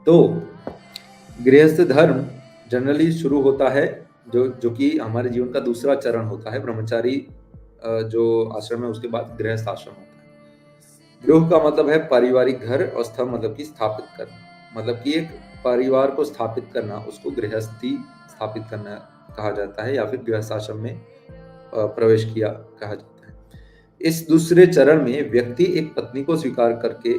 तो गृहस्थ धर्म जनरली शुरू होता है जो कि हमारे जीवन का दूसरा चरण होता है। ब्रह्मचारी जो आश्रम है उसके बाद गृहस्थ आश्रम होता है। गृह का मतलब है पारिवारिक घर और स्थ मतलब कि स्थापित करना, मतलब कि एक परिवार को स्थापित करना, उसको गृहस्थी स्थापित करना कहा जाता है या फिर गृहस्थ आश्रम में प्रवेश किया कहा जाता है। इस दूसरे चरण में व्यक्ति एक पत्नी को स्वीकार करके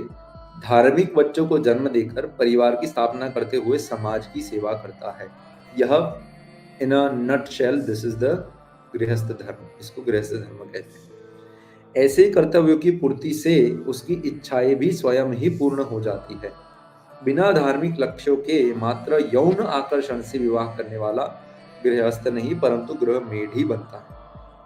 धार्मिक बच्चों को जन्म देकर परिवार की स्थापना करते हुए समाज की सेवा करता है। यह in a nutshell this is the गृहस्थ धर्म, इसको गृहस्थ धर्म कहते हैं। ऐसे कर्तव्यों की पूर्ति से उसकी इच्छाएं भी स्वयं ही पूर्ण हो जाती है। बिना धार्मिक लक्ष्यों के मात्र यौन आकर्षण से विवाह करने वाला गृहस्थ नहीं परंतु गृह मेढ़ ही बनता है,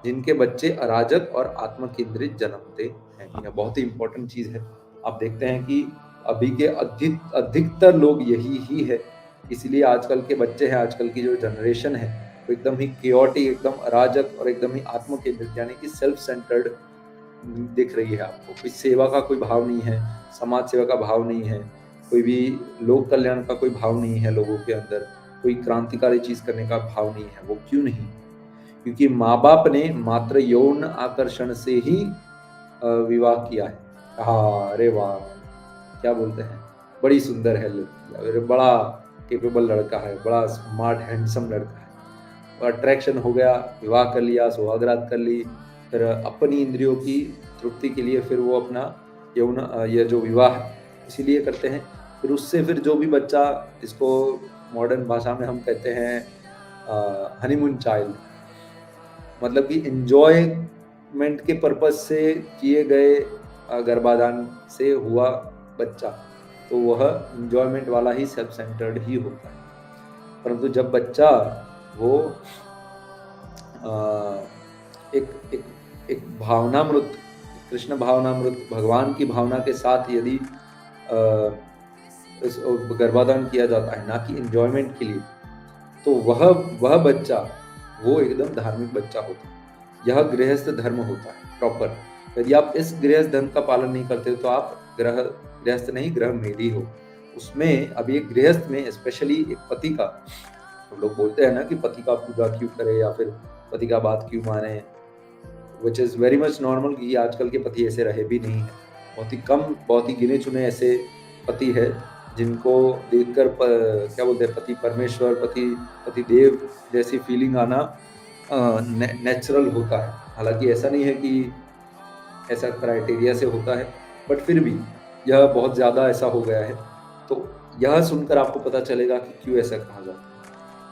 जिनके बच्चे अराजक और आत्म केंद्रित जन्मते हैं। यह बहुत ही इंपॉर्टेंट चीज है। आप देखते हैं कि अभी के अधिकतर लोग यही ही है, इसलिए आजकल के बच्चे हैं, आजकल की जो जनरेशन है वो एकदम ही केओटिक, एकदम अराजक और एकदम ही आत्म केंद्रित यानी कि सेल्फ सेंटर्ड दिख रही है आपको। कोई सेवा का कोई भाव नहीं है, समाज सेवा का भाव नहीं है, कोई भी लोक कल्याण का कोई भाव नहीं है लोगों के अंदर, कोई क्रांतिकारी चीज करने का भाव नहीं है। वो क्यों नहीं? क्योंकि माँ बाप ने मात्र यौन आकर्षण से ही विवाह किया है। हाँ, अरे वाह, क्या बोलते हैं, बड़ी सुंदर है लड़की, अरे बड़ा केपेबल लड़का है, बड़ा स्मार्ट हैंडसम लड़का है, अट्रैक्शन हो गया, विवाह कर लिया, सुहागरात कर ली, फिर अपनी इंद्रियों की तृप्ति के लिए फिर वो अपना यौन यह जो विवाह है इसीलिए करते हैं। फिर उससे फिर जो भी बच्चा, इसको मॉडर्न भाषा में हम कहते हैं हनीमून चाइल्ड, मतलब कि एंजॉयमेंट के पर्पज से किए गए गर्भाधान से हुआ बच्चा, तो वह एंजॉयमेंट वाला ही सेल्फ सेंटर्ड ही होता है। परंतु जब बच्चा वो एक एक एक भावनामृत, कृष्ण भावनामृत, भगवान की भावना के साथ यदि गर्भाधान किया जाता है, ना कि एंजॉयमेंट के लिए, तो वह बच्चा वो एकदम धार्मिक बच्चा होता है। यह गृहस्थ धर्म होता है प्रॉपर। यदि आप इस गृहस्थ धर्म का पालन नहीं करते हो तो आप गृहस्थ नहीं, ग्रह मेढ़ी हो। उसमें अभी एक गृहस्थ में स्पेशली एक पति का, हम लोग बोलते हैं ना कि पति का पूजा क्यों करे या फिर पति का बात क्यों माने, which is very much normal, कि आजकल के पति ऐसे रहे भी नहीं है। बहुत ही कम, बहुत ही गिने चुने ऐसे पति है जिनको देखकर क्या बोलते हैं, पति परमेश्वर, पति देव जैसी फीलिंग आना नेचुरल होता है। हालांकि ऐसा नहीं है कि ऐसा क्राइटेरिया से होता है, बट फिर भी यह बहुत ज़्यादा ऐसा हो गया है। तो यह सुनकर आपको पता चलेगा कि क्यों ऐसा कहा जाता है।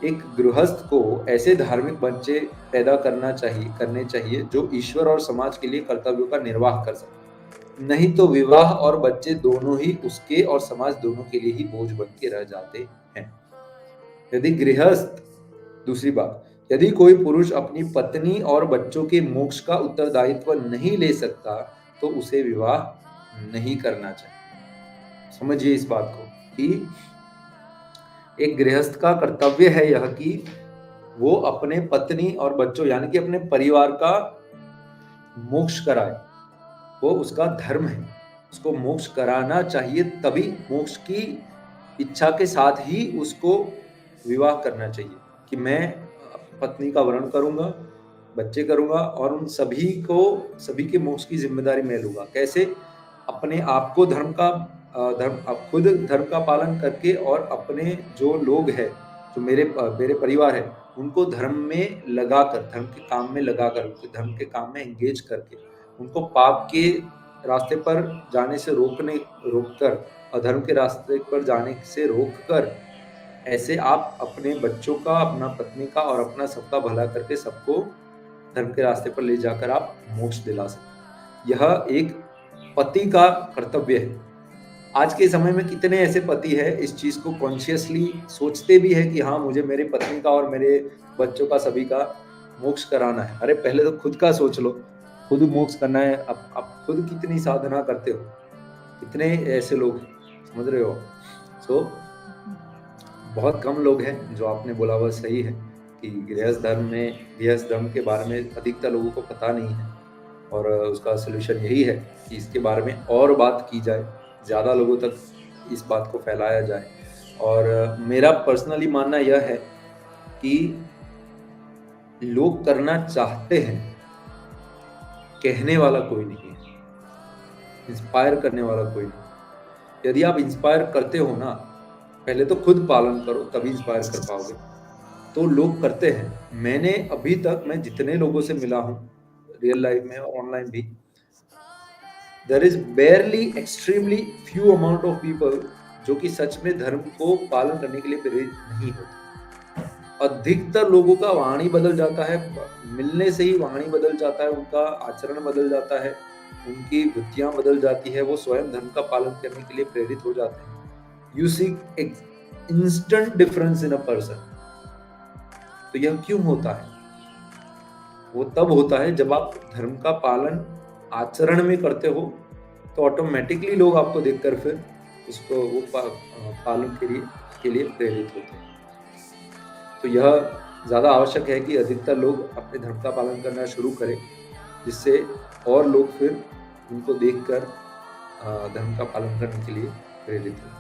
एक गृहस्थ को ऐसे धार्मिक बच्चे पैदा करने चाहिए जो ईश्वर और समाज के लिए कर्तव्यों का निर्वाह कर सके। नहीं तो विवाह और बच्चे दोनों ही उसके और समाज दोनों के लिए ही बोझ बन के रह जाते हैं। यदि गृहस्थ, दूसरी बात, यदि कोई पुरुष अपनी पत्नी और बच्चों के मोक्ष का उत्तरदायित्व नहीं ले सकता तो उसे विवाह नहीं करना चाहिए। समझिए इस बात को कि एक गृहस्थ का कर्तव्य है यह कि वो अपने पत्नी और बच्चों यानी कि अपने परिवार का मोक्ष कराए। वो उसका धर्म है, उसको मोक्ष कराना चाहिए, तभी मोक्ष की इच्छा के साथ ही उसको विवाह करना चाहिए कि मैं पत्नी का वरण करूंगा, बच्चे करूंगा और उन सभी के मोक्ष की जिम्मेदारी मैं लूंगा। कैसे? अपने आप को खुद धर्म का पालन करके और अपने जो लोग हैं, जो मेरे परिवार है, उनको धर्म में लगाकर, धर्म के काम में लगाकर, उनके धर्म के काम में एंगेज करके, उनको पाप के रास्ते पर जाने से रोककर, अधर्म के रास्ते पर जाने से रोककर, ऐसे आप अपने बच्चों का, अपना पत्नी का और अपना सबका भला करके सबको धर्म के रास्ते पर ले जाकर आप मोक्ष दिला सकते। यह एक पति का कर्तव्य है। आज के समय में कितने ऐसे पति हैं इस चीज को कॉन्शियसली सोचते भी है कि हाँ, मुझे मेरे पत्नी का और मेरे बच्चों का, सभी का मोक्ष कराना है। अरे पहले तो खुद का सोच लो, खुद मोक्ष करना है। आप खुद कितनी साधना करते हो, कितने ऐसे लोग, समझ रहे हो? सो बहुत कम लोग हैं। जो आपने बोला वह सही है कि गृहस्थ धर्म के बारे में अधिकतर लोगों को पता नहीं है, और उसका सलूशन यही है कि इसके बारे में और बात की जाए, ज़्यादा लोगों तक इस बात को फैलाया जाए, और मेरा पर्सनली मानना यह है कि लोग करना चाहते हैं, कहने वाला कोई नहीं है, इंस्पायर करने वाला कोई नहीं। यदि आप इंस्पायर करते हो ना, पहले तो खुद पालन करो तभी इंस्पायर कर पाओगे। तो लोग करते हैं। मैंने अभी तक मैं जितने लोगों से मिला हूँ, रियल लाइफ में और ऑनलाइन भी, there is barely extremely few amount of people जो कि सच में धर्म को पालन करने के लिए प्रेरित नहीं होते। अधिकतर लोगों का वाणी बदल जाता है, मिलने से ही वाणी बदल जाता है, उनका आचरण बदल जाता है, उनकी वृत्तियां बदल जाती है, वो स्वयं धर्म का पालन करने के लिए प्रेरित हो जाते हैं। You see instant difference in a person. तो यह क्यों होता है? वो तब होता है जब आप धर्म का पालन आचरण में करते हो, तो ऑटोमेटिकली लोग आपको देखकर फिर उसको वो पालन के लिए प्रेरित होते हैं। तो यह ज़्यादा आवश्यक है कि अधिकतर लोग अपने धर्म का पालन करना शुरू करें, जिससे और लोग फिर उनको देखकर धर्म का पालन करने के लिए प्रेरित हों।